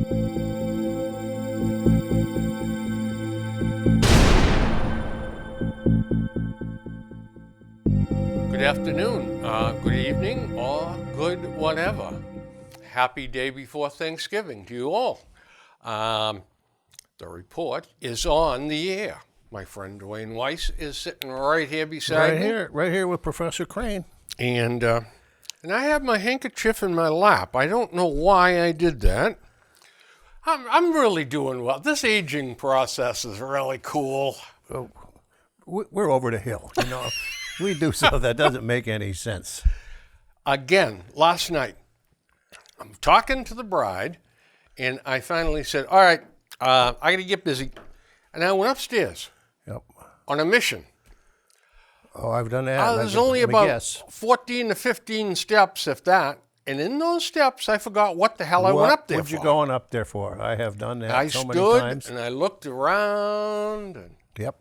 Good afternoon, good evening, or good whatever. Happy day before Thanksgiving to you all. The report is on the air. My friend Dwayne Weiss is sitting right here beside me. Right here with Professor Crane. And I have my handkerchief in my lap. I don't know why I did that. I'm really doing well. This aging process is really cool. Oh, we're over the hill, you know. We do stuff that doesn't make any sense. Again, last night, I'm talking to the bride, and I finally said, all right, I got to get busy. And I went upstairs on a mission. Oh, I've done that. There's only about 14 to 15 steps, if that. And in those steps, I forgot what the hell I went up there for. What you going up there for? I have done that so many times. And I looked around. And yep.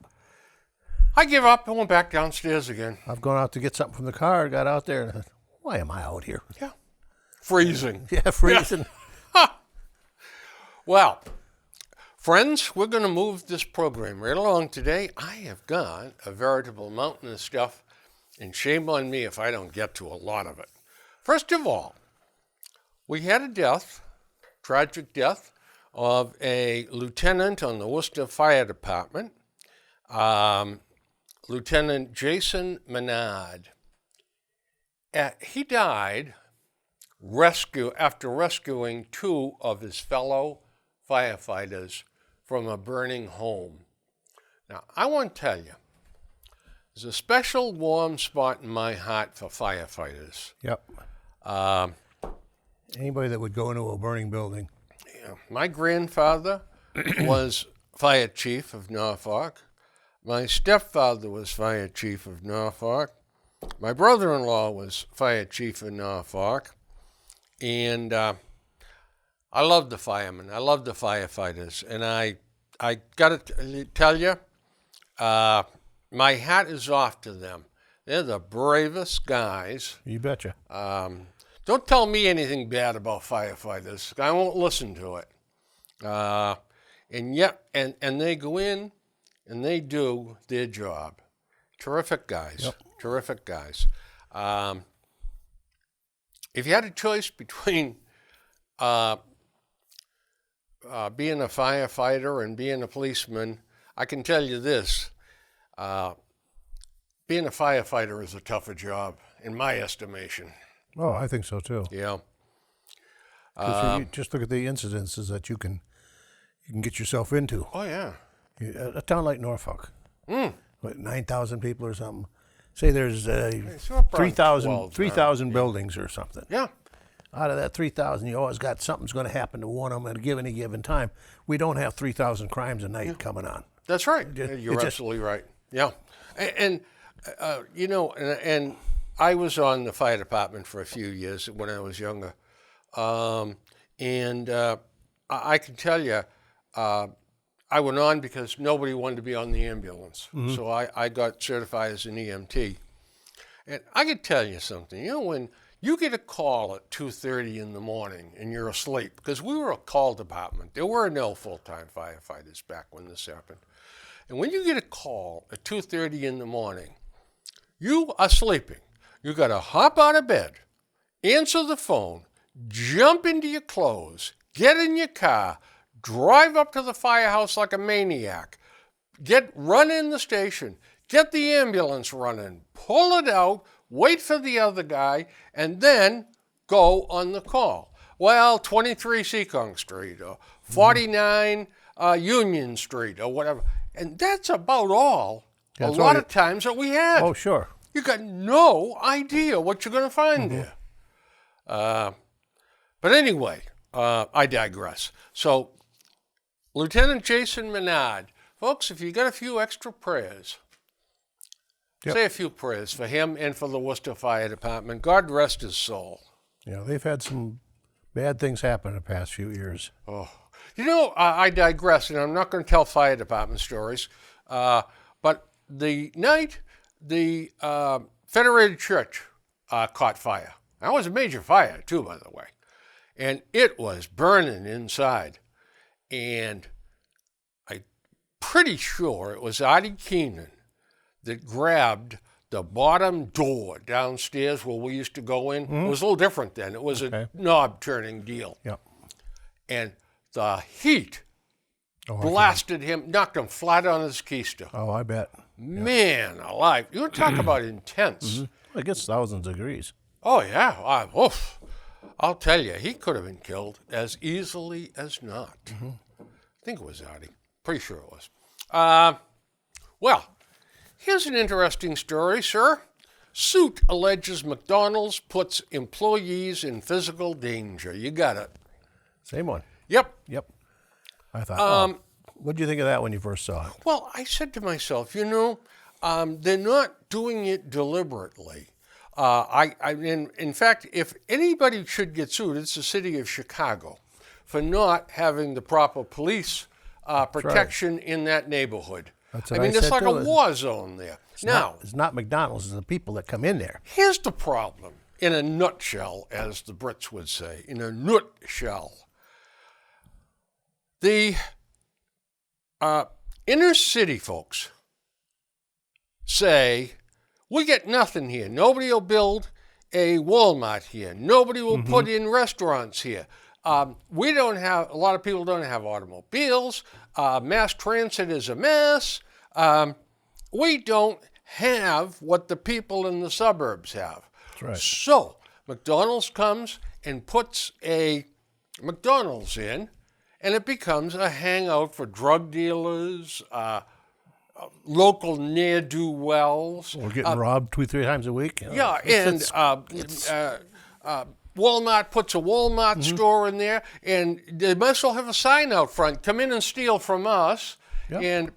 I give up and went back downstairs again. I've gone out to get something from the car, got out there, and why am I out here? Yeah. Freezing. Yeah, freezing. Yeah. Well, friends, we're going to move this program right along today. I have got a veritable mountain of stuff, and shame on me if I don't get to a lot of it. First of all, we had a death, tragic death, of a lieutenant on the Worcester Fire Department, Lieutenant Jason Menard. He died after rescuing two of his fellow firefighters from a burning home. Now, I want to tell you, there's a special warm spot in my heart for firefighters. Yep. Anybody that would go into a burning building. Yeah. My grandfather was fire chief of Norfolk. My stepfather was fire chief of Norfolk. My brother-in-law was fire chief of Norfolk. And I love the firemen. I love the firefighters. And I got to tell you, my hat is off to them. They're the bravest guys. You betcha. Don't tell me anything bad about firefighters. I won't listen to it. And they go in and they do their job. Terrific guys. Yep. Terrific guys. If you had a choice between being a firefighter and being a policeman, I can tell you this. Being a firefighter is a tougher job, in my estimation. Oh, I think so too. Yeah. You just look at the incidences that you can get yourself into. Oh yeah. A town like Norfolk, what, 9,000 people or something. Say there's 3,000 buildings or something. Yeah. Out of that 3,000, you always got something's going to happen to one of them at any given time. We don't have 3,000 crimes a night coming on. That's right. You're absolutely right. Yeah. And I was on the fire department for a few years when I was younger. I can tell you, I went on because nobody wanted to be on the ambulance. Mm-hmm. So I got certified as an EMT. And I could tell you something. You know, when you get a call at 2:30 in the morning and you're asleep, because we were a call department. There were no full-time firefighters back when this happened. And when you get a call at 2:30 in the morning, you are sleeping. You got to hop out of bed, answer the phone, jump into your clothes, get in your car, drive up to the firehouse like a maniac, run in the station, get the ambulance running, pull it out, wait for the other guy, and then go on the call. Well, 23 Seekonk Street or 49 Union Street or whatever. And that's about all a lot of times that we had. Oh, sure. You got no idea what you're going to find there. But anyway, I digress. So, Lieutenant Jason Menard, folks, if you got a few extra prayers, say a few prayers for him and for the Worcester Fire Department. God rest his soul. Yeah, they've had some bad things happen in the past few years. Oh, you know, I digress, and I'm not going to tell fire department stories, but the night the Federated Church caught fire, that was a major fire, too, by the way, and it was burning inside. And I'm pretty sure it was Artie Keenan that grabbed the bottom door downstairs where we used to go in. It was a little different then. It was a knob-turning deal. Yep. And the heat blasted him, knocked him flat on his keister. Oh, I bet. Man alive. You want to talk about intense. I guess thousands of degrees. Oh, yeah. I'll tell you, he could have been killed as easily as not. I think it was Artie. Pretty sure it was. Well, here's an interesting story, sir. Suit alleges McDonald's puts employees in physical danger. You got it. Same one. Yep. I thought, what did you think of that when you first saw it? Well, I said to myself, they're not doing it deliberately. In fact, if anybody should get sued, it's the city of Chicago for not having the proper police protection in that neighborhood. That's what I it's said like too. a war zone there. It's not McDonald's, it's the people that come in there. Here's the problem, in a nutshell, as the Brits would say, in a nutshell. The inner city folks say, we get nothing here. Nobody will build a Walmart here. Nobody will put in restaurants here. A lot of people don't have automobiles. Mass transit is a mess. We don't have what the people in the suburbs have. That's right. So McDonald's comes and puts a McDonald's in, and it becomes a hangout for drug dealers, local ne'er-do-wells. We're getting robbed 2-3 times a week. Yeah, and Walmart puts a Walmart store in there, and they might as well have a sign out front, come in and steal from us. Yep. And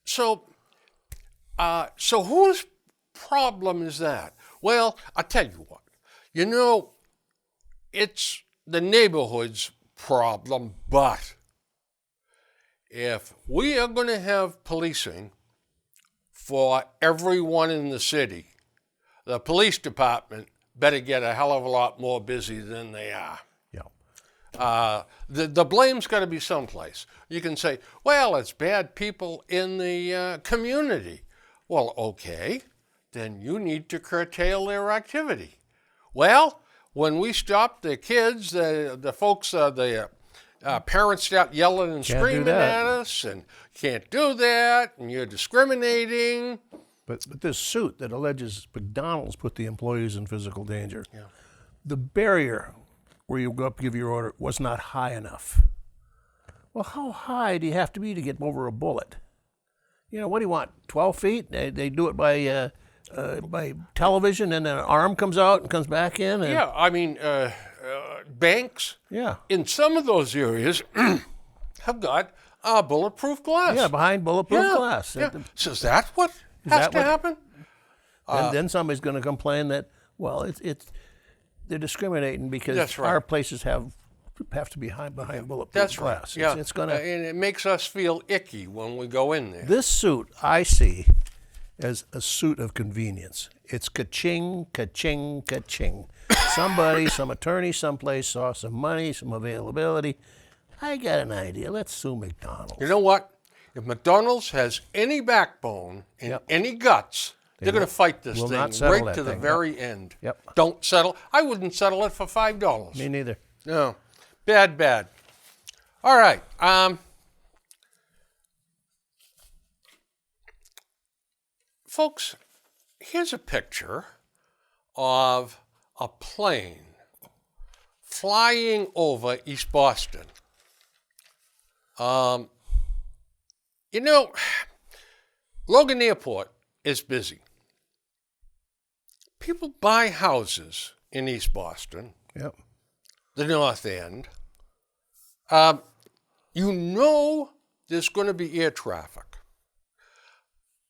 so whose problem is that? Well, I'll tell you what. It's the neighborhood's problem, but if we are going to have policing for everyone in the city, the police department better get a hell of a lot more busy than they are. Yeah. The blame's got to be someplace. You can say, well, it's bad people in the community. Well, okay, then you need to curtail their activity. Well, when we stop the kids, the folks, parents start yelling and screaming at us, and can't do that, and you're discriminating. But this suit that alleges McDonald's put the employees in physical danger, Yeah. the barrier where you go up give your order was not high enough. Well, how high do you have to be to get over a bullet? What do you want, 12 feet? They do it by television, and an arm comes out and comes back in? And, Yeah, banks in some of those areas have got bulletproof glass. Yeah, behind bulletproof glass. Yeah. So is that what has to happen? And then somebody's going to complain that, well, they're discriminating because That's right. our places have to be behind bulletproof That's glass. right. Yeah. It's gonna, and it makes us feel icky when we go in there. this suit I see as a suit of convenience. It's ka-ching, ka-ching, ka-ching. Some attorney someplace saw some money, some availability. I got an idea. Let's sue McDonald's. You know what? If McDonald's has any backbone and any guts, they're going to fight this will thing not settle right that to the thing. very end. Yep. Don't settle. I wouldn't settle it for $5. Me neither. No. Bad. All right. Folks, here's a picture of a plane flying over East Boston. Logan Airport is busy. People buy houses in East Boston, Yep. the North End. There's going to be air traffic.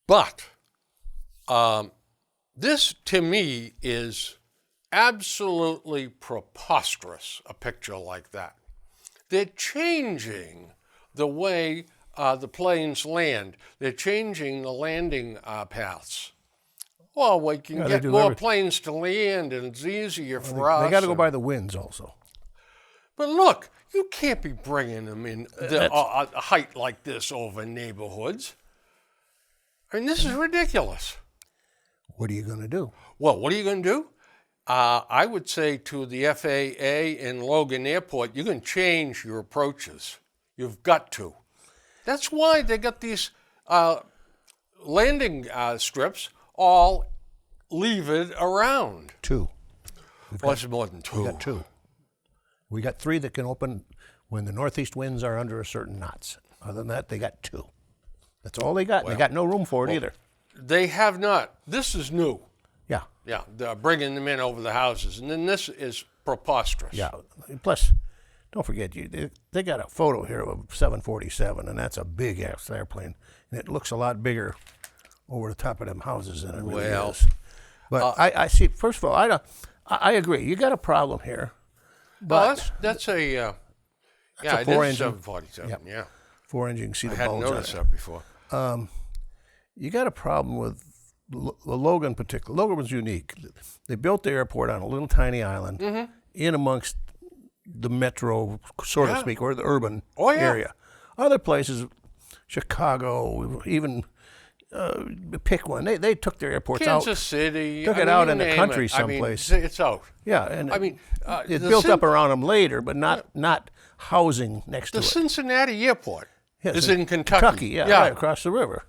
But this, to me, is absolutely preposterous, a picture like that. They're changing the way the planes land. They're changing the landing paths. Well, we can get more planes to land, and it's easier for us. They got to go by the winds also. But look, you can't be bringing them in a height like this over neighborhoods. I mean, this is ridiculous. What are you going to do? Well, what are you going to do? I would say to the FAA and Logan Airport, you can change your approaches. You've got to. That's why they got these landing strips all levered around. Two. Well, it's more than two. We got two. We got three that can open when the northeast winds are under a certain knots. Other than that, they got two. That's all they got. They got no room for it either. They have not. This is new. Yeah. Yeah, they're bringing them in over the houses. And then this is preposterous. Yeah. Plus, don't forget, they got a photo here of a 747, and that's a big-ass airplane. And it looks a lot over the top of them houses than it really is. But I see, first of all, I agree. You got a problem here. But that's a a it is 747. Yep. Yeah, 4-engine. You can see the I hadn't bulge on noticed it. that before. You got a problem with Logan in particular. Logan was unique. They built the airport on a little tiny island in amongst the metro, so to speak, or the urban area. Other places, Chicago, even pick one. They took their airports out. Kansas City. Took it out in the country someplace. I mean, it's out. Yeah, and I mean, it's built up around them later, but not housing next to the it. Cincinnati Airport is in Kentucky. Kentucky, right across the river.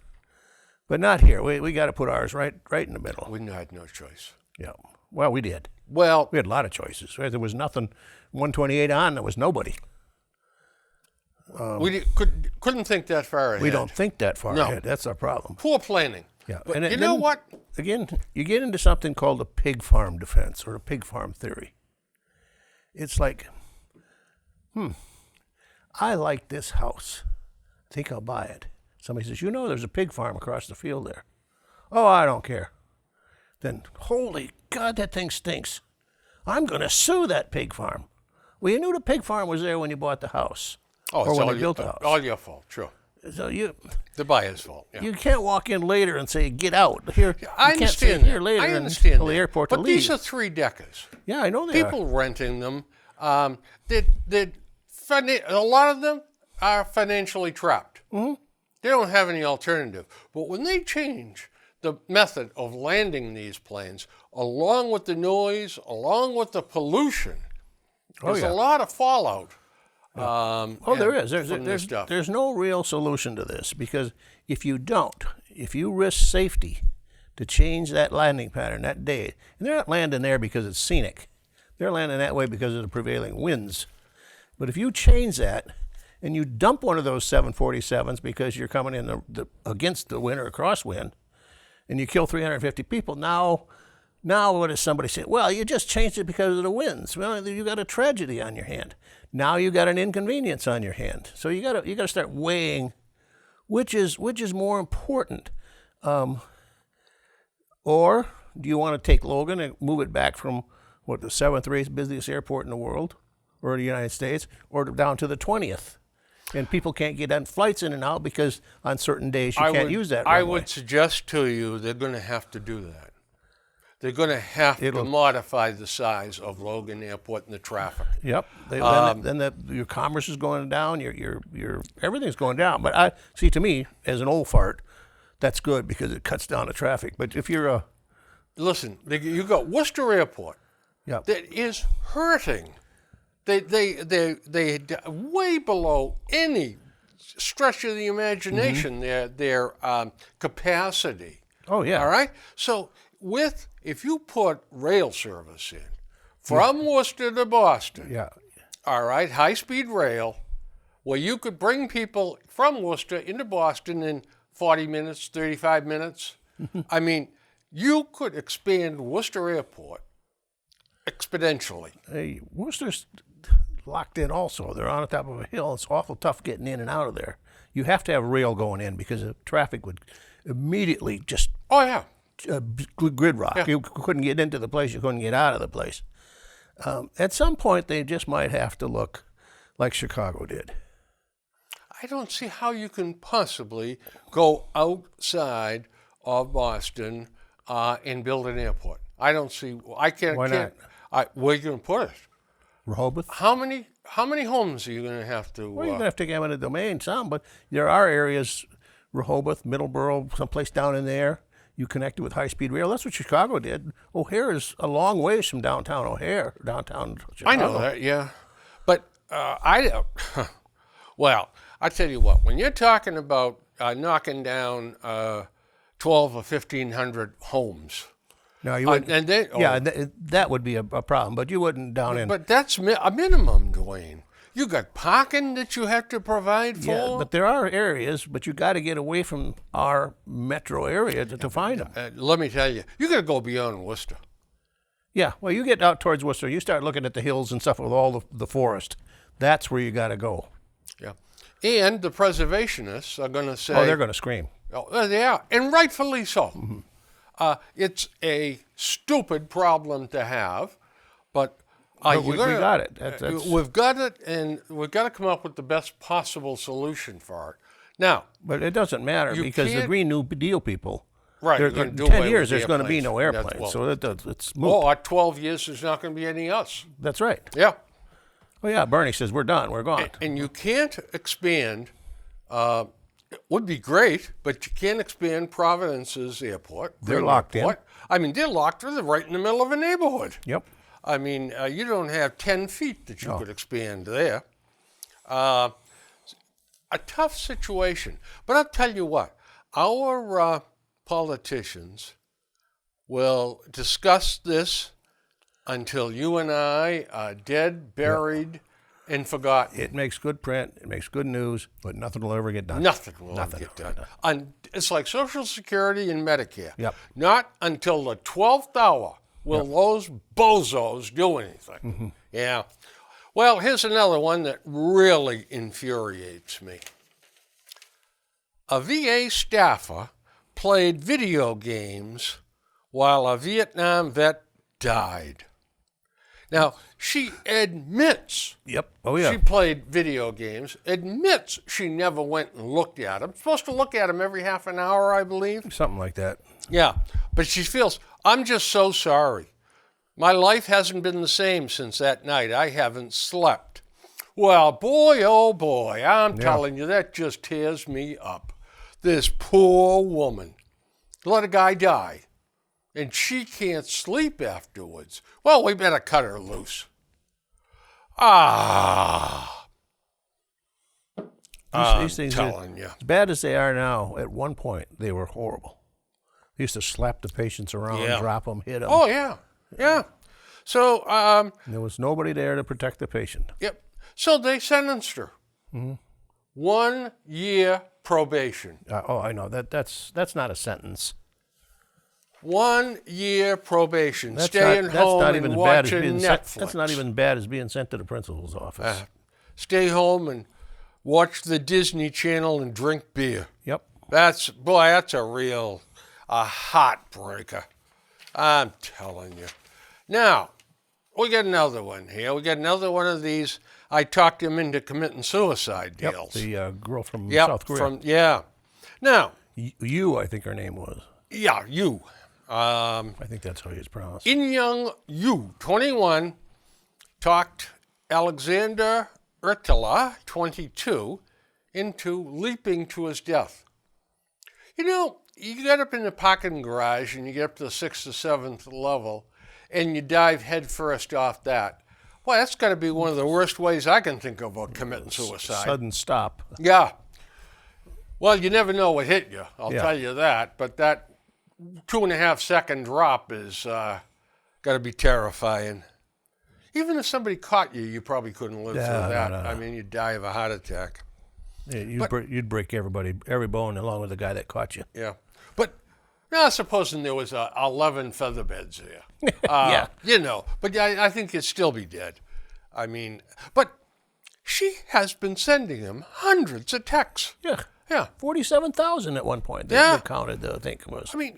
But not here. We got to put ours right in the middle. We had no choice. Yeah. Well, we did. Well, we had a lot of choices. There was nothing. 128 on, there was nobody. We couldn't think that far ahead. We don't think that far ahead. That's our problem. Poor planning. Yeah. But you know what? Again, you get into something called the pig farm defense or the pig farm theory. It's like, I like this house. I think I'll buy it. Somebody says, there's a pig farm across the field there. Oh, I don't care. Then, holy God, that thing stinks. I'm going to sue that pig farm. Well, you knew the pig farm was there when you bought the house. Oh, or when you built the house. All your fault, sure. So the buyer's fault. Yeah. You can't walk in later and say, get out. Here, I understand that. Later I understand until the airport to But leave. these are 3-deckers. Yeah, I know they People renting them, a lot of them are financially trapped. Mm-hmm. They don't have any alternative. But when they change the method of landing these planes, along with the noise, along with the pollution, there's a lot of fallout. There is. There's no real solution to this, because if you risk safety to change that landing pattern that day, and they're not landing there because it's scenic, they're landing that way because of the prevailing winds. But if you change that and you dump one of those 747s because you're coming in against the wind or a crosswind, and you kill 350 people, now what does somebody say? Well, you just changed it because of the winds. Well, you got a tragedy on your hand. Now you got an inconvenience on your hand. So you got to start weighing which is more important. Or do you want to take Logan and move it back from the 7th or 8th busiest airport in the world or the United States, or down to the 20th? And people can't get on flights in and out because on certain days you can't use that runway. I would suggest to you they're going to have to do that. They're going to have to modify the size of Logan Airport and the traffic. Yep. Then your commerce is going down. Your everything's going down. But to me, as an old fart, that's good because it cuts down the traffic. But if you're listen, you got Worcester Airport. Yep. That is hurting. They way below any stretch of the imagination. Their capacity. Oh yeah. All right. So if you put rail service in from Worcester to Boston, all right, high-speed rail, where you could bring people from Worcester into Boston in 40 minutes, 35 minutes. I mean, you could expand Worcester Airport exponentially. Hey, Worcester's locked in also. They're on the top of a hill. It's awful tough getting in and out of there. You have to have rail going in because the traffic would immediately just... Oh, yeah. Gridlock. Yeah. You couldn't get into the place. You couldn't get out of the place. At some point, they just might have to look like Chicago did. I don't see how you can possibly go outside of Boston and build an airport. I don't see. I can't. Why not? Where are you going to put it? Rehoboth. How many homes are you going to have to? Well, you're gonna have to take eminent domain some, but there are areas, Rehoboth, Middleborough, someplace down in there. You connect it with high-speed rail. That's what Chicago did. O'Hare is a long ways from downtown O'Hare, downtown Chicago. I know that, yeah, but I don't. Well, I tell you what. When you're talking about knocking down 1,200 or 1,500 homes, No, you wouldn't. and they, that would be a problem, but you wouldn't down in. but that's a minimum, Dwayne. You got parking that you have to provide for. Yeah, but there are areas, but you got to get away from our metro area to find them. Let me tell you, you got to go beyond Worcester. Yeah, well, you get out towards Worcester, you start looking at the hills and stuff with all the forest. That's where you got to go. Yeah, and the preservationists are going to say, Oh, they're going to scream. Oh, they are, and rightfully so. It's a stupid problem to have, but We got it. That's- we've got it, and we've got to come up with the best possible solution for it. Now, But it doesn't matter You because the can't- Green New Deal people, right, they're- you're gonna in do 10 away years with there's going to be airplanes. no That's- airplanes. well, So it's moot. oh, at 12 years, there's not going to be any us. That's right. Yeah. Well, yeah, Bernie says we're done. We're gone. And you can't expand, it would be great, but you can't expand Providence's airport. They're Green locked in. Airport. I mean, they're locked. They're right in the middle of a neighborhood. Yep. I mean, you don't have 10 feet that you could expand there. A tough situation. But I'll tell you what, our politicians will discuss this until you and I are dead, buried, and forgotten. It makes good print. It makes good news, but nothing will ever get done. Nothing will get done. It's like Social Security and Medicare. Yep. Not until the 12th hour will those bozos do anything. Yeah. Well, here's another one that really infuriates me. A VA staffer played video games while a Vietnam vet died. Now, she admits Yep. Oh, yeah. she played video games, admits she never went and looked at them. Supposed to look at them every half an hour, I believe. Something like that. Yeah, but she feels, I'm just so sorry. My life hasn't been the same since that night. I haven't slept. Well, boy, oh boy, I'm telling you, that just tears me up. This poor woman let a guy die, and she can't sleep afterwards. Well, we better cut her loose. These things telling you. as bad as they are now, at one point, they were horrible. They used to slap the patients around, drop them, hit them. Oh, yeah, yeah. So, There was nobody there to protect the patient. yep. So they sentenced her. 1 year probation. I know. That's not a sentence. 1 year probation. That's Staying not, that's home not even and as bad as watching being Netflix. that's not even bad as being sent to the principal's office. Stay home and watch the Disney Channel and drink beer. Yep. That's a heartbreaker. I'm telling you. Now, we got another one here. We got another one of these. I talked him into committing suicide Yep. deals. The girl from Yep, South Korea. Now, I think her name was. yeah, you. I think that's how it's pronounced. In Young Yu, 21, talked Alexander Ertila, 22, into leaping to his death. You know, you get up in the parking garage and you get up to the 6th or 7th level and you dive headfirst off that. Boy, that's got to be one of the worst ways I can think of committing suicide. Sudden stop. Yeah. Well, you never know what hit you, I'll Yeah. tell you that. But that 2.5 second drop is got to be terrifying. Even if somebody caught you, you probably couldn't live through that. No. I mean, you'd die of a heart attack. Yeah, you'd break every bone along with the guy that caught you. Yeah. But now, supposing there was 11 feather beds there. Yeah. You know, but I think you'd still be dead. I mean, but she has been sending him hundreds of texts. Yeah. Yeah. 47,000 at one point. They counted, I think it was. I mean,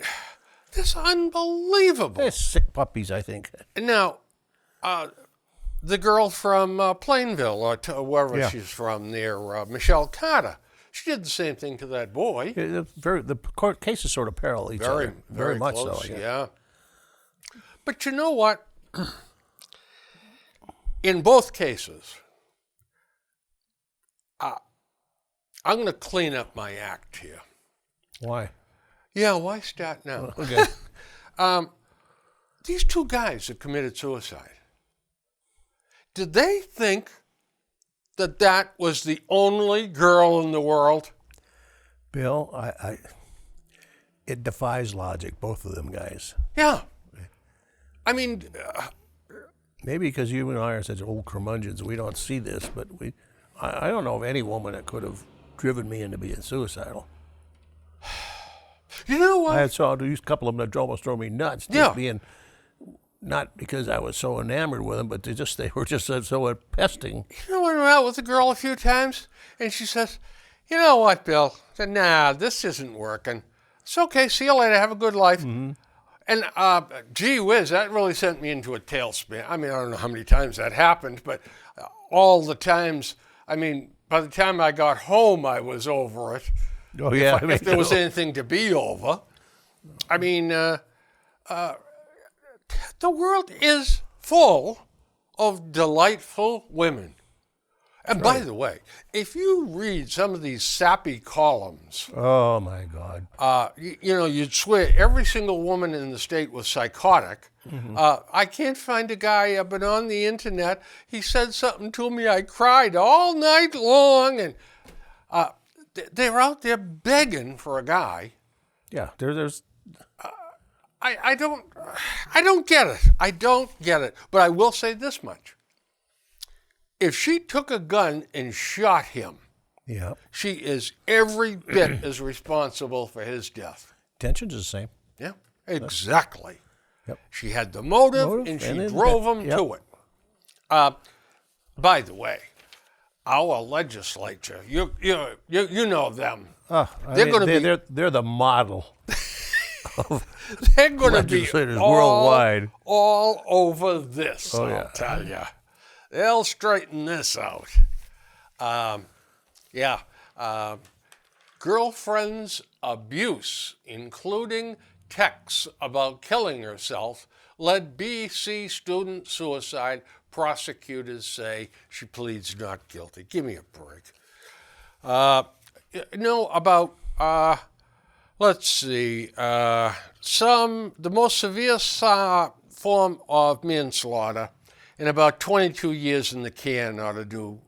this is unbelievable. They're sick puppies, I think. And now, the girl from Plainview, or wherever she's from there, Michelle Carter, she did the same thing to that boy. The court cases sort of parallel each other. Very much close, so. I guess. yeah. But you know what? in both cases, I'm going to clean up my act here. Why? Yeah, why start now? Okay. These two guys that committed suicide, did they think that that was the only girl in the world? Bill, it defies logic, both of them guys. Yeah. I mean, Maybe because you and I are such old curmudgeons, we don't see this, but I don't know of any woman that could have driven me into being suicidal. you know what? I saw a couple of them that almost drove me nuts. Just being, not because I was so enamored with them, but they were just so pesting. You know, I went out with a girl a few times, and she says, you know what, Bill? I said, nah, this isn't working. It's okay. See you later. Have a good life. Mm-hmm. And gee whiz, that really sent me into a tailspin. I mean, I don't know how many times that happened, but all the times, I mean, by the time I got home, I was over it. Oh, yeah. If there was anything to be over. I mean, the world is full of delightful women. And by the way, if you read some of these sappy columns, oh my God, you know, you'd swear every single woman in the state was psychotic. Mm-hmm. I can't find a guy. I've been on the internet. He said something to me. I cried all night long, and they're out there begging for a guy. Yeah, there's. I don't get it. I don't get it. But I will say this much. If she took a gun and shot him, she is every bit as responsible for his death. Intentions is the same. Yeah, exactly. Yep. She had the motive and she drove him to it. By the way, our legislature, you know them. They're the model. They're going to be worldwide, all over this. I'll tell you. They'll straighten this out. Girlfriend's abuse, including texts about killing herself, led BC student suicide. Prosecutors say she pleads not guilty. Give me a break. Let's see. The most severe form of manslaughter. And about 22 years in the can ought to do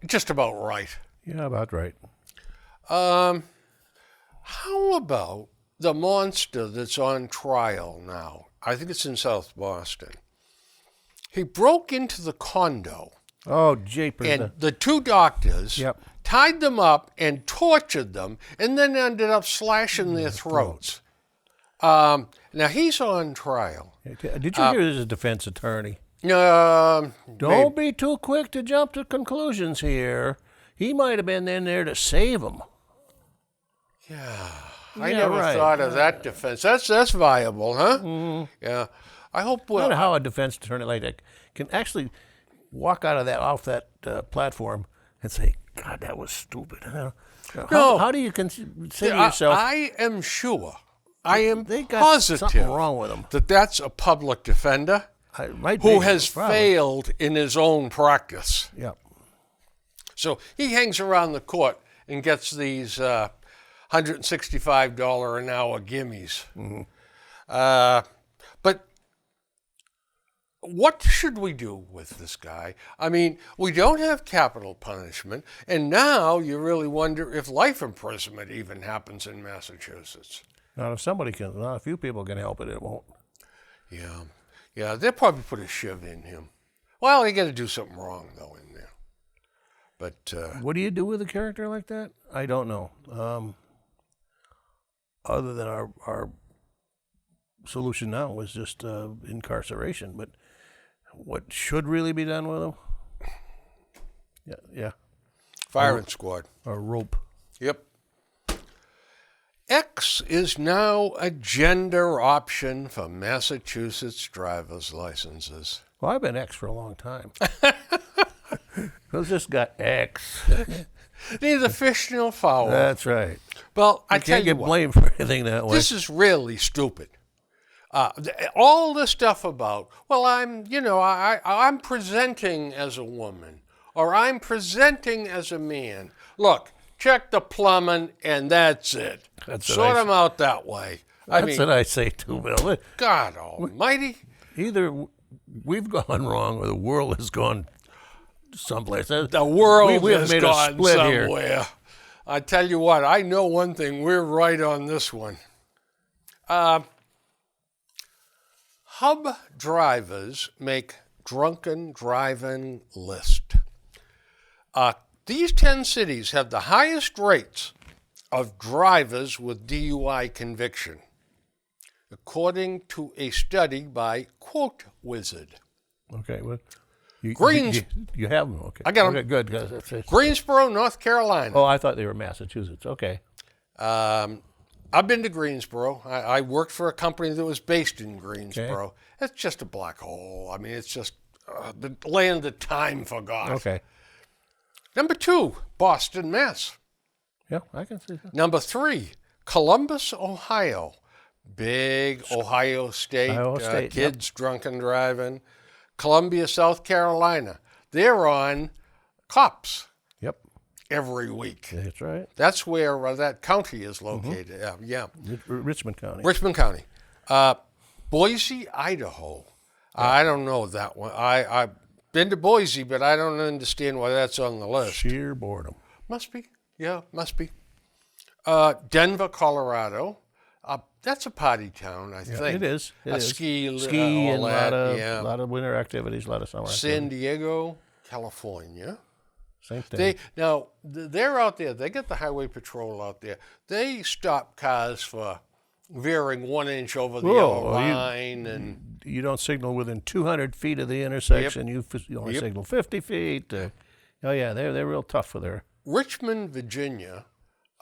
just about right. Yeah, about right. How about the monster that's on trial now? I think it's in South Boston. He broke into the condo. Oh, jeepers. And the two doctors tied them up and tortured them and then ended up slashing their throats. Now, he's on trial. Did you hear there's a defense attorney? Don't be too quick to jump to conclusions here. He might have been in there to save him. Yeah. I never thought of that defense. That's viable, huh? Mm-hmm. Yeah. I hope... I wonder how a defense attorney like that can actually walk off that platform and say, God, that was stupid. How do you say to yourself... I am sure... I am positive something wrong with him. That's a public defender who has failed in his own practice. Yeah. So he hangs around the court and gets these $165 an hour gimmies. Mm-hmm. But what should we do with this guy? I mean, we don't have capital punishment, and now you really wonder if life imprisonment even happens in Massachusetts. Not if somebody can. Not a few people can help it. It won't. Yeah. They'll probably put a shiv in him. Well, they got to do something wrong though in there. But what do you do with a character like that? I don't know. Other than our solution now was just incarceration. But what should really be done with him? Yeah. Firing squad. A rope. Yep. X is now a gender option for Massachusetts driver's licenses. Well, I've been X for a long time. Those just got X. Neither fish nor fowl. That's right. Well, I tell can't you get blamed for anything that way. This is really stupid. All this stuff about, well, I'm presenting as a woman, or I'm presenting as a man. Look, check the plumbing, and that's it. Sort them out that way. That's what I say too, Bill. God almighty. Either we've gone wrong or the world has gone someplace. The world we have has made gone a split somewhere. here. I tell you what, I know one thing. We're right on this one. Hub drivers make drunken driving list. These 10 cities have the highest rates of drivers with DUI conviction, according to a study by Quote Wizard. Okay, well, you have them. Okay, I got 'em. Okay, good. That's Greensboro, North Carolina. Oh, I thought they were Massachusetts. Okay. I've been to Greensboro. I worked for a company that was based in Greensboro. Okay. It's just a black hole. I mean, it's just the land that time forgot. Okay. Number 2, Boston, Mass. Yeah, I can see that. Number 3, Columbus, Ohio. Big Ohio State, kids drunken driving. Columbia, South Carolina. They're on cops Yep. every week. That's right. That's where that county is located. Yeah. Richmond County. Richmond County. Boise, Idaho. I don't know that one. I've been to Boise, but I don't understand why that's on the list. Sheer boredom. Must be. Yeah, must be. Denver, Colorado. That's a party town, I think. It is. It is. Ski and all a lot of winter activities, a lot of summer San activities. Diego, California. Same thing. They're out there. They get the highway patrol out there. They stop cars for veering 1 inch over the yellow line, and you don't signal within 200 feet of the intersection. You only signal 50 feet. Oh yeah, they're real tough with their. Richmond, Virginia.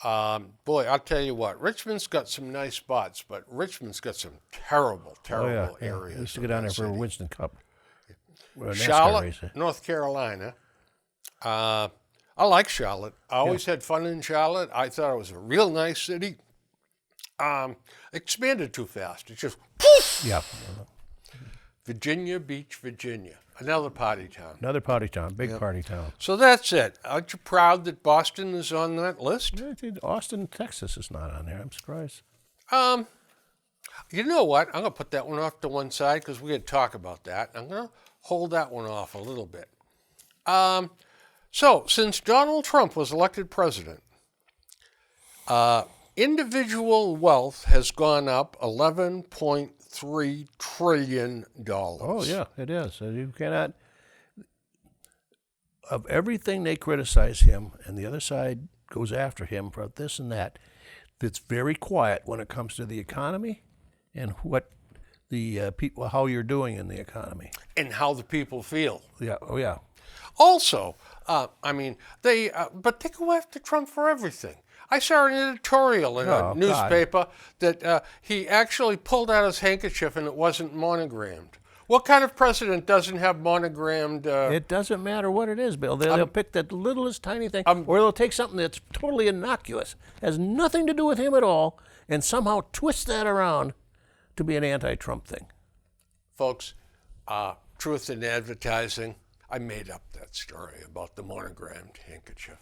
Boy, I'll tell you what. Richmond's got some nice spots, but Richmond's got some terrible areas. I used to go down there for a Winston Cup. Charlotte, North Carolina. I like Charlotte. I always had fun in Charlotte. I thought it was a real nice city. Expanded too fast. It just poof. Yeah. Virginia Beach, Virginia. Another party town. Another party town. Big party town. So that's it. Aren't you proud that Boston is on that list? Austin, Texas is not on there. I'm surprised. You know what? I'm going to put that one off to one side because we're going to talk about that. I'm going to hold that one off a little bit. So, since Donald Trump was elected president, individual wealth has gone up $11.3 trillion. Oh, yeah, it is. So you cannot, of everything they criticize him, and the other side goes after him for this and that, it's very quiet when it comes to the economy and what the people, how you're doing in the economy. And how the people feel. Yeah, oh, yeah. Also, but they go after Trump for everything. I saw an editorial in a newspaper that he actually pulled out his handkerchief and it wasn't monogrammed. What kind of president doesn't have monogrammed? It doesn't matter what it is, Bill. They'll pick that littlest tiny thing, or they'll take something that's totally innocuous, has nothing to do with him at all, and somehow twist that around to be an anti-Trump thing. Folks, truth in advertising, I made up that story about the monogrammed handkerchief.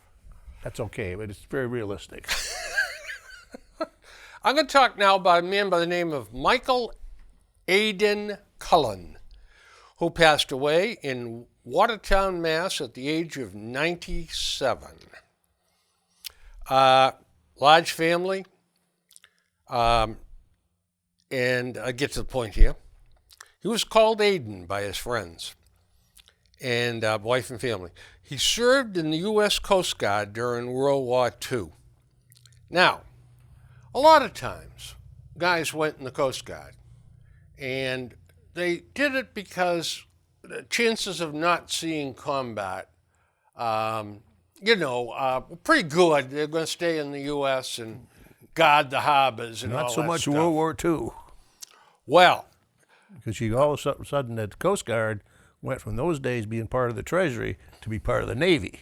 That's okay, but it's very realistic. I'm going to talk now about a man by the name of Michael Aidan Cullen, who passed away in Watertown, Mass. At the age of 97. Large family, and I get to the point here. He was called Aidan by his friends and wife and family. He served in the U.S. Coast Guard during World War II. Now, a lot of times, guys went in the Coast Guard, and they did it because the chances of not seeing combat, were pretty good. They're going to stay in the U.S. and guard the harbors and all that Not so much stuff. World War II. Well, because you all of a sudden the Coast Guard went from those days being part of the Treasury to be part of the Navy.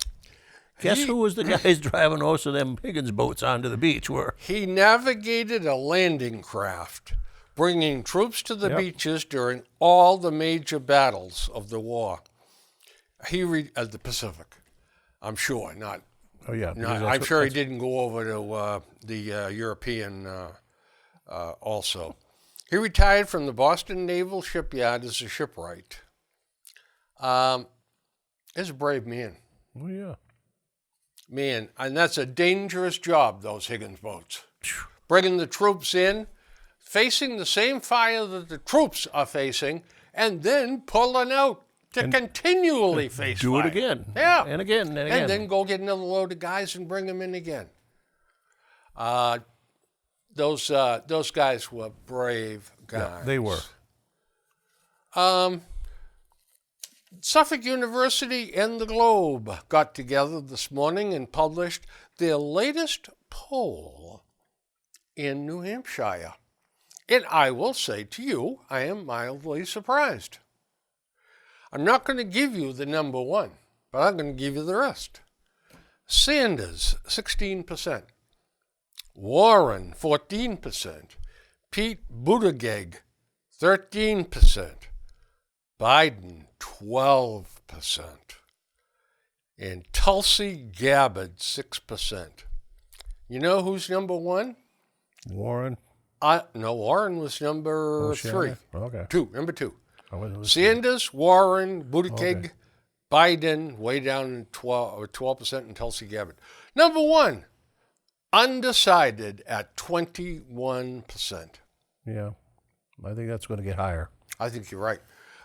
Guess who was the guys driving most of them Higgins boats onto the beach were? He navigated a landing craft bringing troops to the Yep. beaches during all the major battles of the war. The Pacific, I'm sure, not. Oh yeah. No, because I'm sure he didn't go over to the European also. He retired from the Boston Naval Shipyard as a shipwright. He's a brave man. Oh yeah. Man, and that's a dangerous job, those Higgins boats. Bringing the troops in, facing the same fire that the troops are facing, and then pulling out to continually face Do fire. it again. Yeah. And again and again. And then go get another load of guys and bring them in again. Those guys were brave guys. Yeah, they were. Suffolk University and the Globe got together this morning and published their latest poll in New Hampshire. And I will say to you, I am mildly surprised. I'm not going to give you the number one, but I'm going to give you the rest. Sanders, 16%. Warren, 14%. Pete Buttigieg, 13%. Biden, 12%. And Tulsi Gabbard, 6%. You know who's number one? Warren. No, Warren was number three. Okay. Number two. I wasn't listening. Sanders, Warren, Buttigieg, Biden, way down in 12%, and Tulsi Gabbard. Number one, undecided at 21%. Yeah. I think that's going to get higher. I think you're right.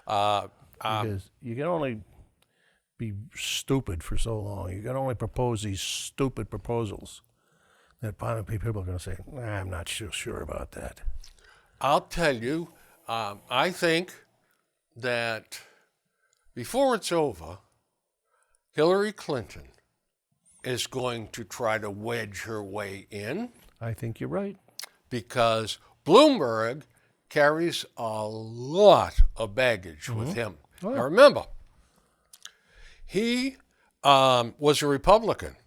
Because you can only be stupid for so long. You can only propose these stupid proposals that finally people are going to say, I'm not sure about that. I'll tell you, I think that before it's over, Hillary Clinton is going to try to wedge her way in. I think you're right. Because Bloomberg carries a lot of baggage with him. Oh, yeah. Now remember, he was a Republican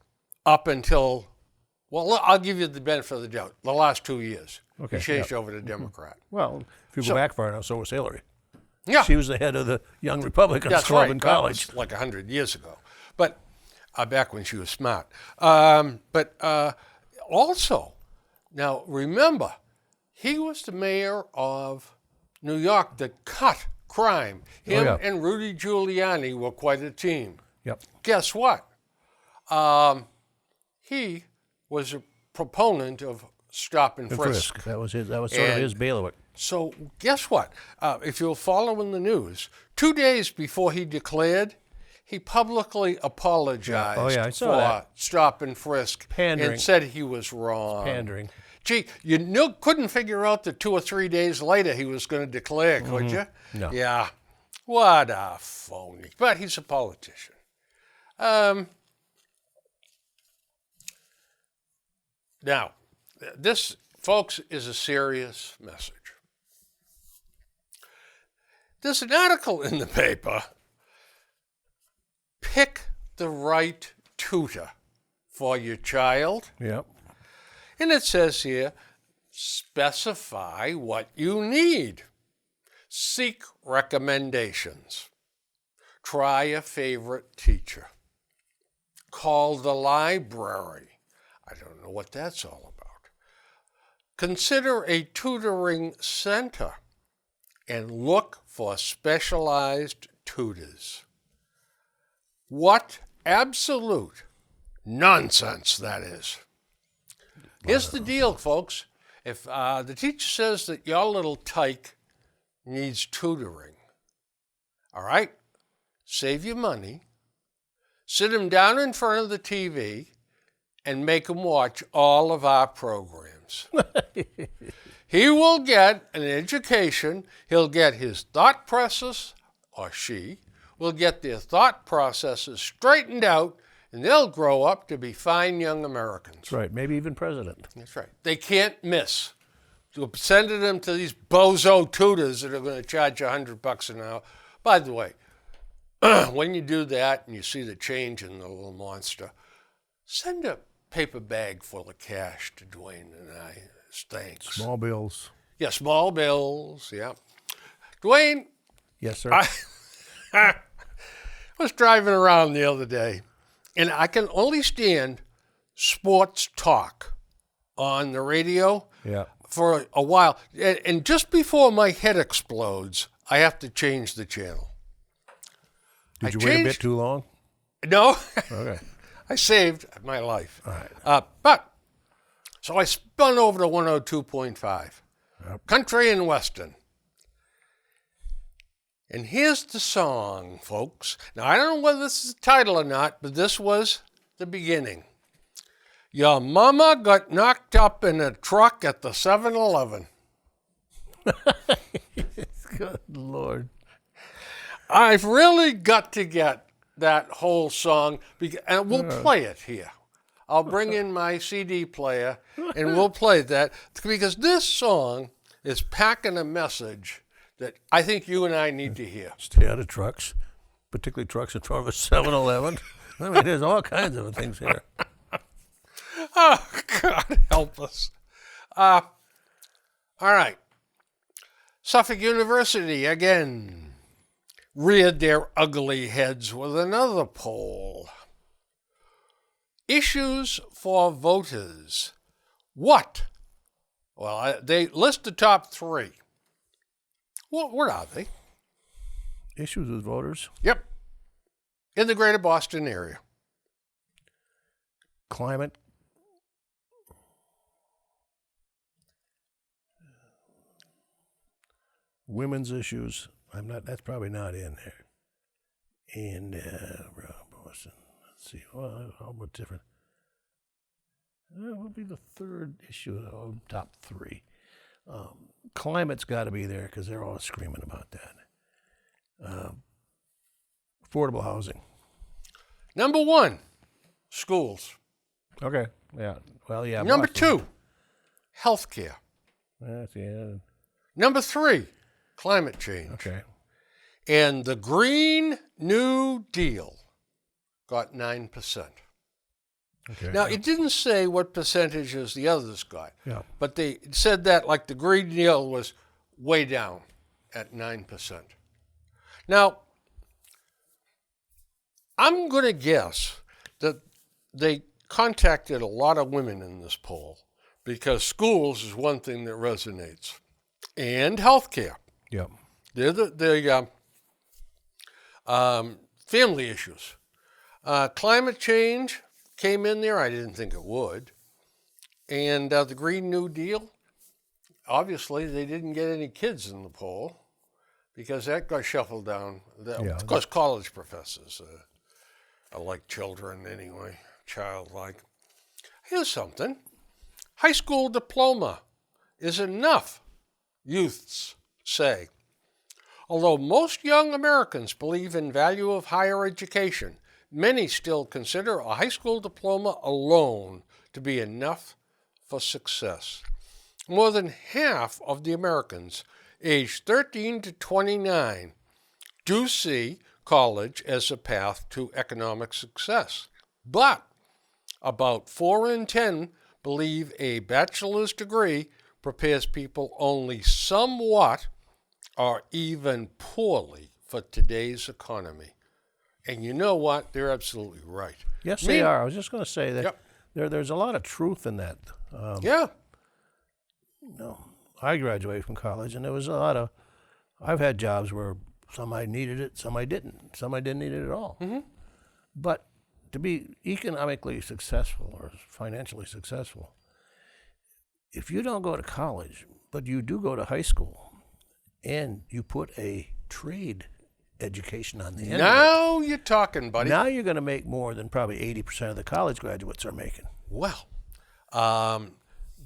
up until, well, I'll give you the benefit of the doubt, the last 2 years. Okay, He changed over to Democrat. Well, if you go back far enough, so was Hillary. Yeah. She was the head of the Young Republicans That's Club right. in That college. was like 100 years ago. But back when she was smart. But also, now remember, he was the mayor of New York that cut crime. Him yeah. and Rudy Giuliani were quite a team. Yep. Guess what? He was a proponent of stop and frisk. That was sort of his bailiwick. So guess what? If you're following the news, 2 days before he declared, he publicly apologized I saw for that. stop and frisk Pandering. and said he was wrong. Pandering. Gee, couldn't figure out that 2 or 3 days later he was going to declare, could you? No. Yeah. What a phony. But he's a politician. Now, this, folks, is a serious message. There's an article in the paper, pick the right tutor for your child. Yep. And it says here, specify what you need. Seek recommendations. Try a favorite teacher. Call the library. I don't know what that's all about. Consider a tutoring center and look for specialized tutors. What absolute nonsense that is. Here's the deal, folks. If the teacher says that your little tyke needs tutoring, all right, save your money, sit him down in front of the TV, and make him watch all of our programs. He will get an education. He'll get his thought process, or she will get their thought processes straightened out, and they'll grow up to be fine young Americans. That's right. Maybe even president. That's right. They can't miss. Sending them to these bozo tutors that are going to charge you $100 an hour. By the way, when you do that and you see the change in the little monster, send a paper bag full of cash to Dwayne and I. Thanks. Small bills. Yeah, small bills. Yeah. Dwayne, Yes, sir. I was driving around the other day, and I can only stand sports talk on the radio Yeah. for a while. And just before my head explodes, I have to change the channel. Did you wait a bit too long? No. Okay. I saved my life. All right. So I spun over to 102.5, country and western. And here's the song, folks. Now, I don't know whether this is the title or not, but this was the beginning. Your mama got knocked up in a truck at the 7-Eleven. Good Lord. I've really got to get that whole song, and we'll play it here. I'll bring in my CD player, and we'll play that, because this song is packing a message that I think you and I need to hear. Stay out of trucks, particularly trucks in front of a 7-Eleven. I mean, there's all kinds of things here. Oh, God help us. All right. Suffolk University, again, reared their ugly heads with another poll. Issues for voters. What? Well, they list the top 3. What are they? Issues with voters? Yep. In the greater Boston area. Climate. Women's issues. That's probably not in there. And Boston. Let's see. Well, how much different? What will be the third issue of top 3? Climate's got to be there because they're all screaming about that. Affordable housing. Number 1, schools. Okay. Yeah. Well, yeah. Number Boston. 2, healthcare. Yeah. Number 3, climate change. Okay. And the Green New Deal got 9%. Okay. Now, it didn't say what percentages the others got, Yeah. but they said that like the Green Deal was way down at 9%. Now, I'm going to guess that they contacted a lot of women in this poll because schools is one thing that resonates, and healthcare. Yeah. They're the family issues. Climate change came in there. I didn't think it would. And the Green New Deal, obviously they didn't get any kids in the poll because that got shuffled down. Of course, college professors are like children anyway, childlike. Here's something. High school diploma is enough, youths say. Although most young Americans believe in value of higher education, many still consider a high school diploma alone to be enough for success. More than half of the Americans aged 13 to 29 do see college as a path to economic success. But about 4 in 10 believe a bachelor's degree prepares people only somewhat or even poorly for today's economy. And you know what? They're absolutely right. Yes, they are. I was just going to say that Yep. there's a lot of truth in that. Yeah. I graduated from college, and there was a lot of. I've had jobs where some I needed it, some I didn't, some I didn't need it at all. Mm-hmm. But to be economically successful or financially successful, if you don't go to college, but you do go to high school, and you put a trade education on the end of it, Now you're talking, buddy. now you're going to make more than probably 80% of the college graduates are making. Well,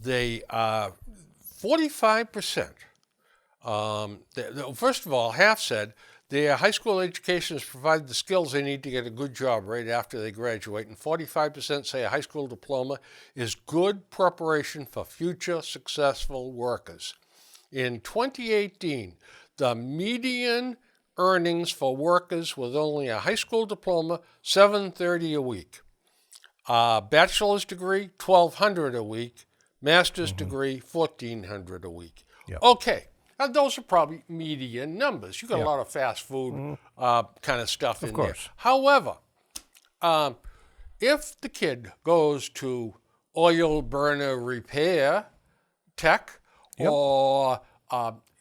they 45%. First of all, half said their high school education has provided the skills they need to get a good job right after they graduate, and 45% say a high school diploma is good preparation for future successful workers. In 2018, the median earnings for workers with only a high school diploma, $730 a week. Bachelor's degree, $1,200 a week. Master's degree, $1,400 a week. Yep. Okay. Now, those are probably median numbers. You got a lot of fast food kind of stuff in there. course. However, if the kid goes to oil burner repair tech or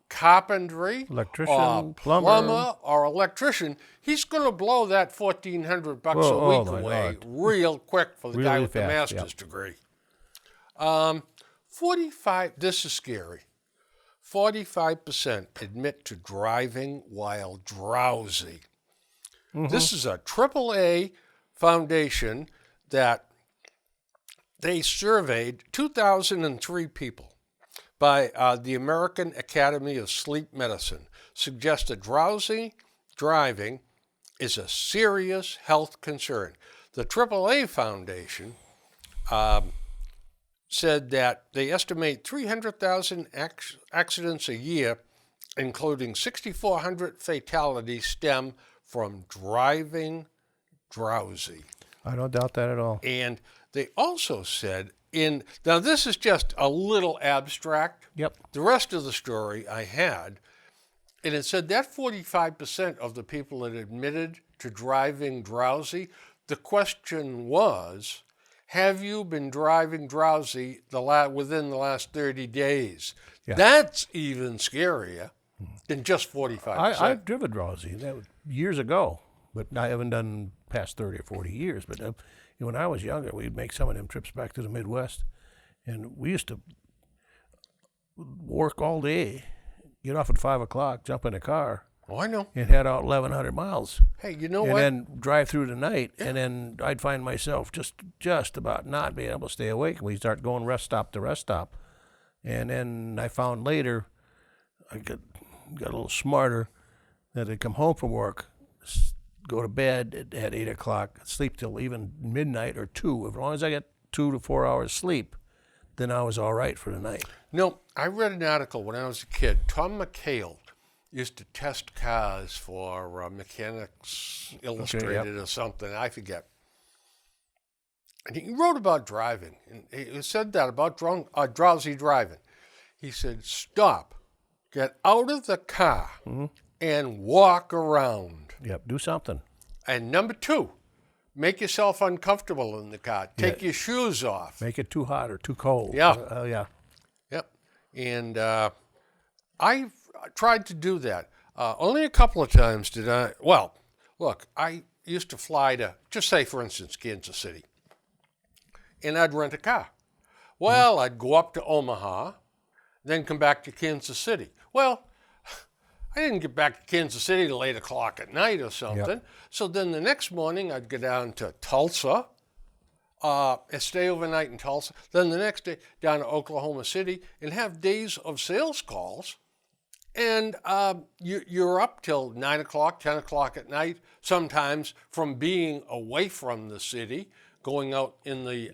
carpentry, Electrician, or plumber, or electrician, he's going to blow that $1,400 a week away real quick for the guy with the master's degree. 45. This is scary. 45% admit to driving while drowsy. This is a AAA foundation that they surveyed 2,003 people by the American Academy of Sleep Medicine. Suggests that drowsy driving is a serious health concern. The AAA foundation said that they estimate 300,000 accidents a year, including 6,400 fatalities, stem from driving drowsy. I don't doubt that at all. And they also said now this is just a little abstract. Yep. The rest of the story I had, and it said that 45% of the people that admitted to driving drowsy, the question was, have you been driving drowsy within the last 30 days? Yeah. That's even scarier than just 45%. I've driven drowsy. That was years ago, but I haven't done past 30 or 40 years. But when I was younger, we'd make some of them trips back to the Midwest, and we used to work all day, get off at 5 o'clock, jump in a car. Oh, I know. And head out 1,100 miles. Hey, you know what? And then drive through the night, and then I'd find myself just about not being able to stay awake. We start going rest stop to rest stop. And then I found later, I got a little smarter, that I'd come home from work, go to bed at 8 o'clock, sleep till even midnight or 2. As long as I get 2 to 4 hours sleep, then I was all right for the night. No, I read an article when I was a kid. Tom McHale used to test cars for Mechanics Illustrated or something. I forget. And he wrote about driving. And he said that about drowsy driving. He said, stop, get out of the car and walk around. Yep, do something. And number 2, make yourself uncomfortable in the car. Take your shoes off. Make it too hot or too cold. Yeah. Yeah. Yep. And I tried to do that. Only a couple of times did I. Well, look, I used to fly to, just say, for instance, Kansas City. And I'd rent a car. Well, I'd go up to Omaha, then come back to Kansas City. Well, I didn't get back to Kansas City till 8 o'clock at night or something. Yep. So then the next morning, I'd go down to Tulsa, and stay overnight in Tulsa. Then the next day, down to Oklahoma City, and have days of sales calls. And you're up till 9 o'clock, 10 o'clock at night, sometimes from being away from the city, going out in the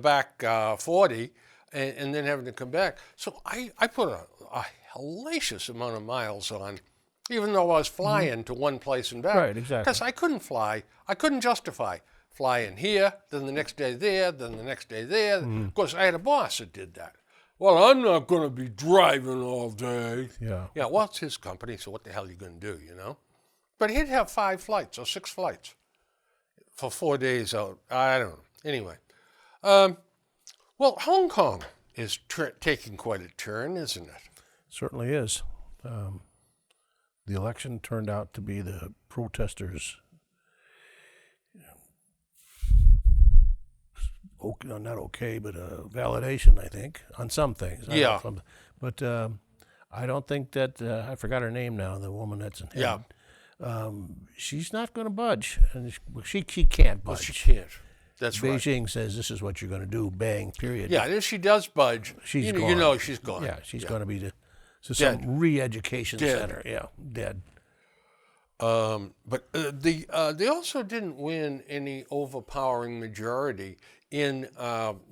back 40, and then having to come back. So I put a hellacious amount of miles on, even though I was flying to one place and back. Right, exactly. Because I couldn't fly. I couldn't justify flying here, then the next day there, then the next day there. Of course, I had a boss that did that. Well, I'm not going to be driving all day. Yeah. Yeah, well, it's his company, so what the hell are you going to do, you know? But he'd have 5 flights or 6 flights for 4 days out. I don't know. Anyway. Well, Hong Kong is taking quite a turn, isn't it? Certainly is. The election turned out to be the protesters' not okay, but validation, I think, on some things. Yeah. But I don't think that, I forgot her name now, the woman that's in head. Yeah. She's not going to budge. And she can't budge. Well, she can't. That's right. Beijing says this is what you're going to do, bang, period. Yeah, and if she does budge, she's gone. You know she's gone. Yeah, she's going to be some re-education center. Yeah, dead. But they also didn't win any overpowering majority in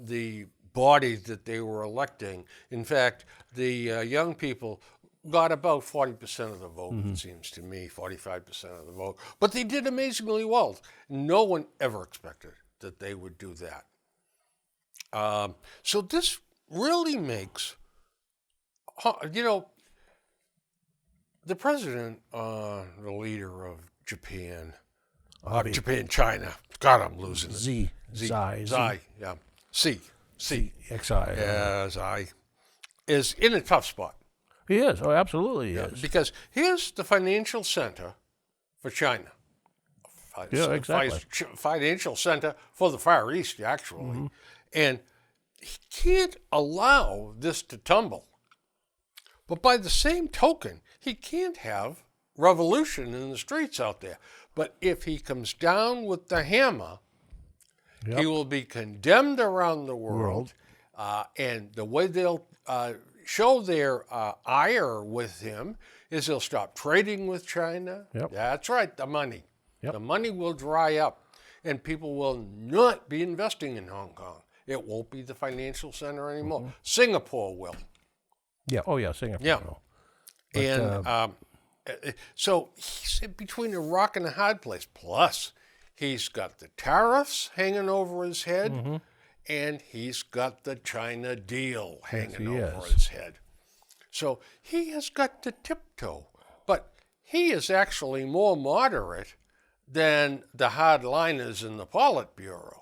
the body that they were electing. In fact, the young people got about 40% of the vote, it seems to me, 45% of the vote. But they did amazingly well. No one ever expected that they would do that. So this really makes, the president, the leader of Japan, China. God, I'm losing it. Xi. Yeah. Xi. Xi. Yeah, Xi. Is in a tough spot. He is. Oh, absolutely he is. Because here's the financial center for China. Yeah, exactly. Financial center for the Far East, actually. And he can't allow this to tumble. But by the same token, he can't have revolution in the streets out there. But if he comes down with the hammer, he will be condemned around the world. And the way they'll show their ire with him is they'll stop trading with China. That's right, the money. The money will dry up, and people will not be investing in Hong Kong. It won't be the financial center anymore. Singapore will. Yeah. Oh, yeah, Singapore. Yeah. And so he's between a rock and a hard place. Plus, he's got the tariffs hanging over his head, and he's got the China deal hanging over his head. So he has got to tiptoe. But he is actually more moderate than the hardliners in the Politburo.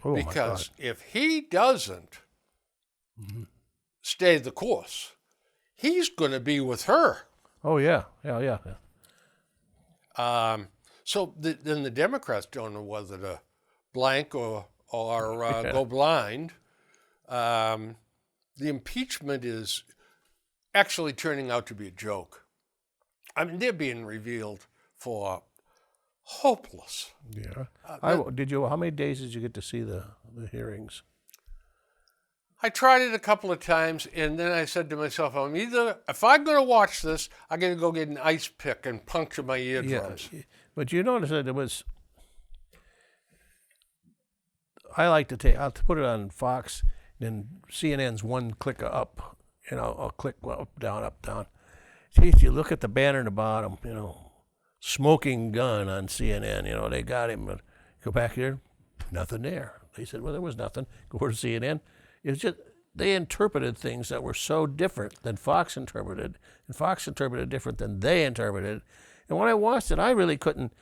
Oh, because if he doesn't stay the course, he's going to be with her. Oh, yeah. Yeah. So then the Democrats don't know whether to blank or go blind. The impeachment is actually turning out to be a joke. I mean, they're being revealed for hopeless. Yeah. How many days did you get to see the hearings? I tried it a couple of times, and then I said to myself, if I'm going to watch this, I got to go get an ice pick and puncture my eardrums. Yeah. But you notice that I'll put it on Fox, then CNN's one click up, I'll click up, down. See, if you look at the banner in the bottom, smoking gun on CNN, they got him. Go back here, nothing there. They said, well, there was nothing. Go to CNN. It's just they interpreted things that were so different than Fox interpreted, and Fox interpreted different than they interpreted. And when I watched it, I really couldn't.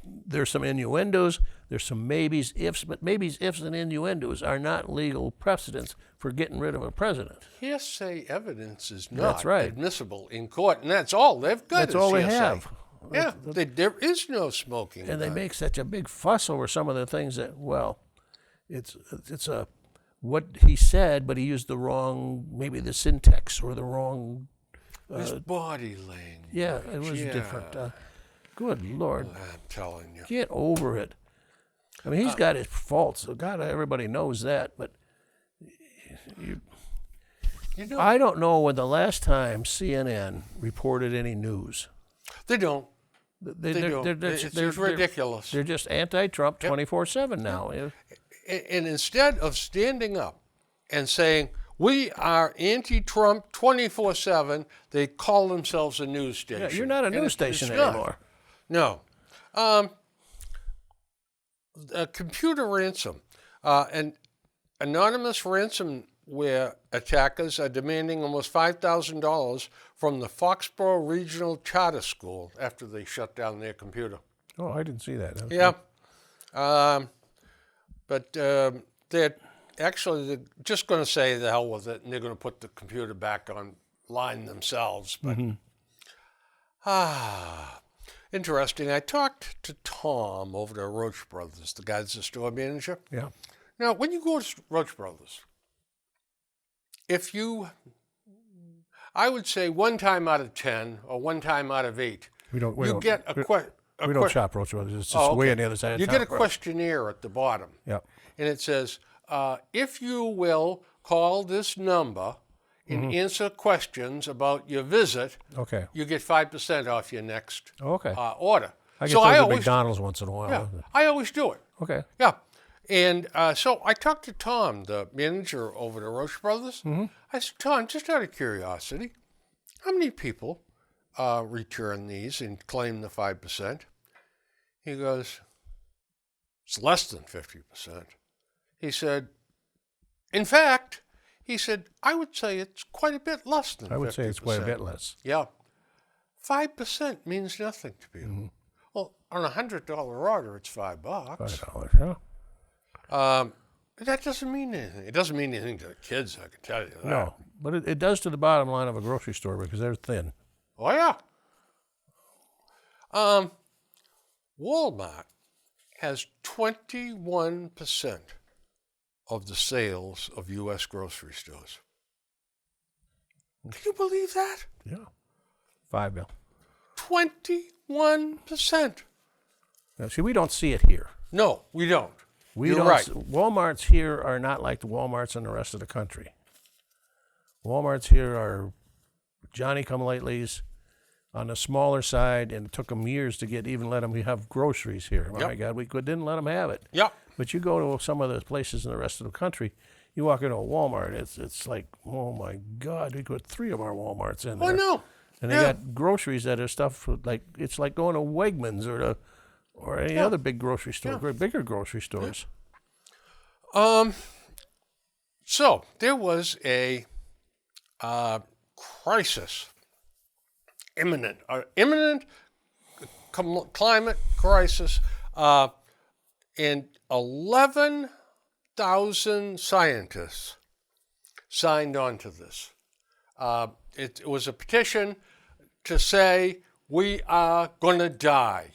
There's some innuendos, there's some maybes, ifs, but maybes, ifs, and innuendos are not legal precedents for getting rid of a president. Hearsay evidence is not admissible in court, and that's all they've got. That's all they have. Yeah, there is no smoking. And they make such a big fuss over some of the things that, it's what he said, but he used the wrong, maybe the syntax or the wrong. His body language. Yeah, it was different. Good Lord. I'm telling you. Get over it. I mean, he's got his faults. So God, everybody knows that. But I don't know when the last time CNN reported any news. They don't. They don't. It's ridiculous. They're just anti-Trump 24/7 now. And instead of standing up and saying, we are anti-Trump 24/7, they call themselves a news station. Yeah, you're not a news station anymore. No. A computer ransom. And anonymous ransomware attackers are demanding almost $5,000 from the Foxborough Regional Charter School after they shut down their computer. Oh, I didn't see that. Yeah. But they're just going to say the hell with it, and they're going to put the computer back online themselves. But interesting. I talked to Tom over at Roach Brothers, the guy's the store manager. Yeah. Now, when you go to Roach Brothers, I would say 1 time out of 10 or 1 time out of 8, we don't shop Roach Brothers. It's just way on the other side of town. You get a questionnaire at the bottom. Yep. And it says, if you will call this number and answer questions about your visit, you get 5% off your next order. I get those at McDonald's once in a while. Yeah, I always do it. Okay. Yeah. And so I talked to Tom, the manager over at Roach Brothers. I said, Tom, just out of curiosity, how many people return these and claim the 5%? He goes, it's less than 50%. He said, in fact, He said, I would say it's quite a bit less than 50%. I would say it's quite a bit less. Yeah. 5% means nothing to people. Well, on a $100 order, it's $5. $5, yeah. That doesn't mean anything. It doesn't mean anything to the kids, I can tell you that. No, but it does to the bottom line of a grocery store because they're thin. Oh, yeah. Walmart has 21% of the sales of U.S. grocery stores. Can you believe that? Yeah. $5 bill. 21%. Now, see, we don't see it here. No, we don't. You're don't right. Walmarts here are not like the Walmarts in the rest of the country. Walmarts here are Johnny-come-latelys on the smaller side, and it took them years to let them have groceries here. Oh, my God, we didn't let them have it. Yeah. But you go to some of the places in the rest of the country, you walk into a Walmart, it's like, oh, my God, we got 3 of our Walmarts in there. Oh, no. And they got groceries that are stuff like, it's like going to Wegmans or any other big grocery store, bigger grocery stores. So there was a crisis, imminent climate crisis, and 11,000 scientists signed on to this. It was a petition to say we are going to die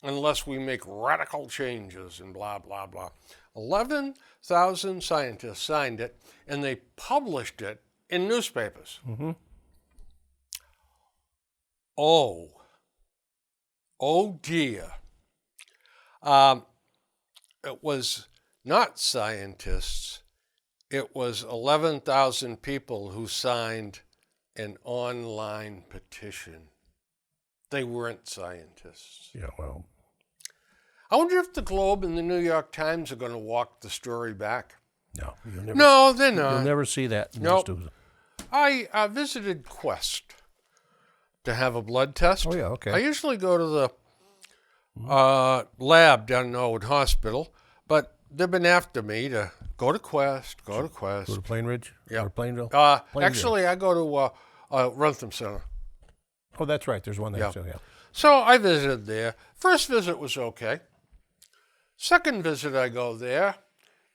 unless we make radical changes and blah, blah, blah. 11,000 scientists signed it, and they published it in newspapers. Mm-hmm. Oh dear. It was not scientists. It was 11,000 people who signed an online petition. They weren't scientists. Yeah, well. I wonder if the Globe and the New York Times are going to walk the story back. No, they're not. You'll never see that. Nope. I visited Quest to have a blood test. Oh, yeah, okay. I usually go to the lab down in Norwood Hospital, but they've been after me to go to Quest. Go to Plain Ridge? Yeah. Or Plainville? Actually, I go to Rentham Center. Oh, that's right. There's one there. Yeah. So, yeah. So I visited there. First visit was okay. Second visit, I go there,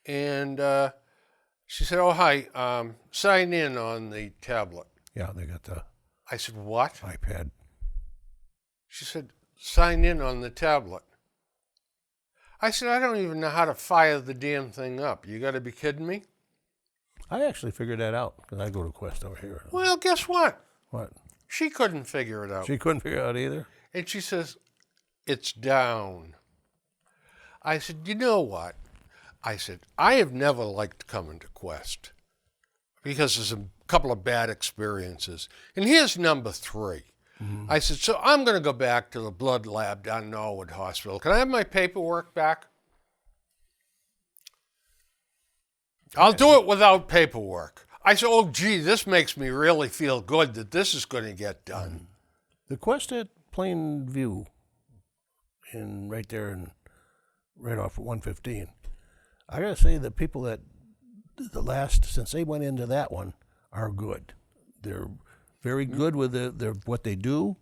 and she said, oh, hi, sign in on the tablet. Yeah, they got the I said, what? iPad. She said, sign in on the tablet. I said, I don't even know how to fire the damn thing up. You got to be kidding me? I actually figured that out because I go to Quest over here. Well, guess what? What? She couldn't figure it out. She couldn't figure it out either? And she says, it's down. I said, you know what? I said, I have never liked coming to Quest because there's a couple of bad experiences. And here's number 3. Mm-hmm. I said, so I'm going to go back to the blood lab down in Norwood Hospital. Can I have my paperwork back? I'll do it without paperwork. I said, oh, gee, this makes me really feel good that this is going to get done. The Quest at Plainview, right there, right off of 115, I got to say the people that since they went into that one, are good. They're very good with what they do,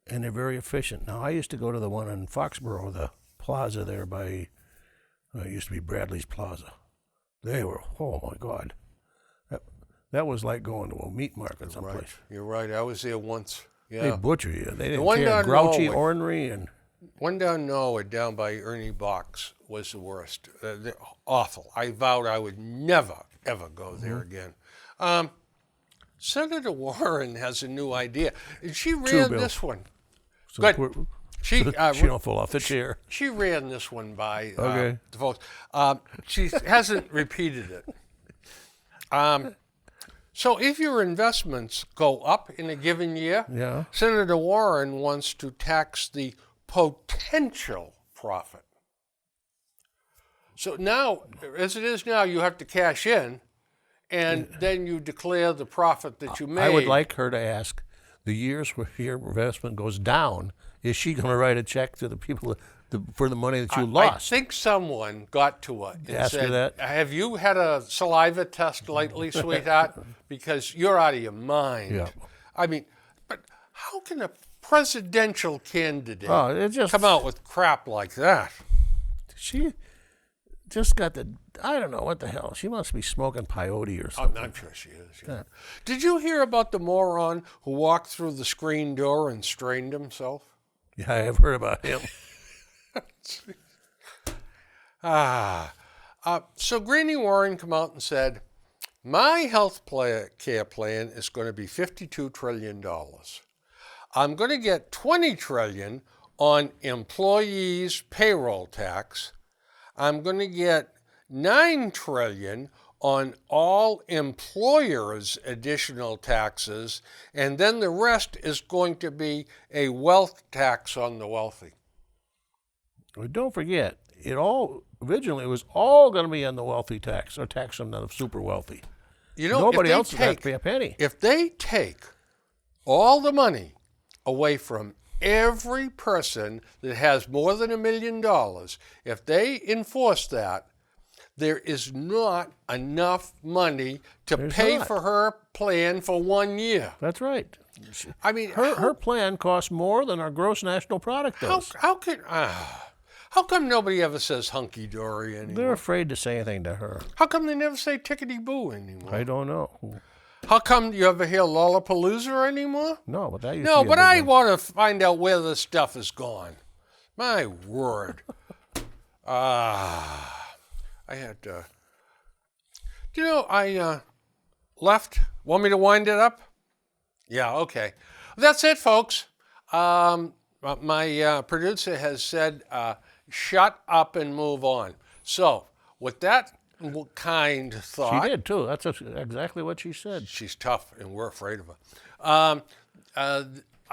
and they're very efficient. Now, I used to go to the one in Foxborough, the plaza there by, it used to be Bradley's Plaza. They were, oh my God. That was like going to a meat market someplace. You're right. I was there once. Yeah. They butcher you. They didn't one care. down Grouchy Norwood. ornery and One down Norwood, down by Ernie Box, was the worst. They're awful. I vowed I would never, ever go there again. Senator Warren has a new idea. And she ran this one. So Good. She don't fall off the chair. She ran this one by Okay. the folks. She hasn't repeated it. So if your investments go up in a given year, Yeah. Senator Warren wants to tax the potential profit. So now, as it is now, you have to cash in, and then you declare the profit that you made. I would like her to ask, the years where your investment goes down, is she going to write a check to the people for the money that you I lost. think someone got to it and Ask her said, that? have you had a saliva test lately, sweetheart? Because you're out of your mind. Yeah. I mean, but how can a presidential candidate It just come out with crap like that? She just got I don't know what the hell. She must be smoking peyote or something. I'm sure she is. Yeah. Did you hear about the moron who walked through the screen door and strained himself? Yeah, I've heard about him. So Granny Warren come out and said, my health care plan is going to be $52 trillion. I'm going to get $20 trillion on employees' payroll tax. I'm going to get $9 trillion on all employers' additional taxes, and then the rest is going to be a wealth tax on the wealthy. Well, don't forget, originally it was all going to be on the wealthy tax, or tax on the super wealthy. You know, Nobody else would have to pay a penny. If they take all the money away from every person that has more than $1 million, if they enforce that, there is not enough money to pay for her plan for 1 year. That's right. I mean, Her plan costs more than our gross national product does. How come nobody ever says hunky-dory anymore? They're afraid to say anything to her. How come they never say tickety-boo anymore? I don't know. How come you ever hear Lollapalooza anymore? No, but that used No, to be a but big I one. want to find out where this stuff is gone. My word. I had, I left. Want me to wind it up? Yeah, okay. That's it, folks. My producer has said, shut up and move on. So, with that kind thought. She did, too. That's exactly what she said. She's tough, and we're afraid of her.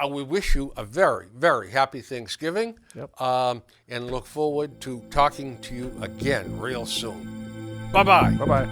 We wish you a very, very happy Thanksgiving. Yep. And look forward to talking to you again real soon. Bye-bye. Bye-bye.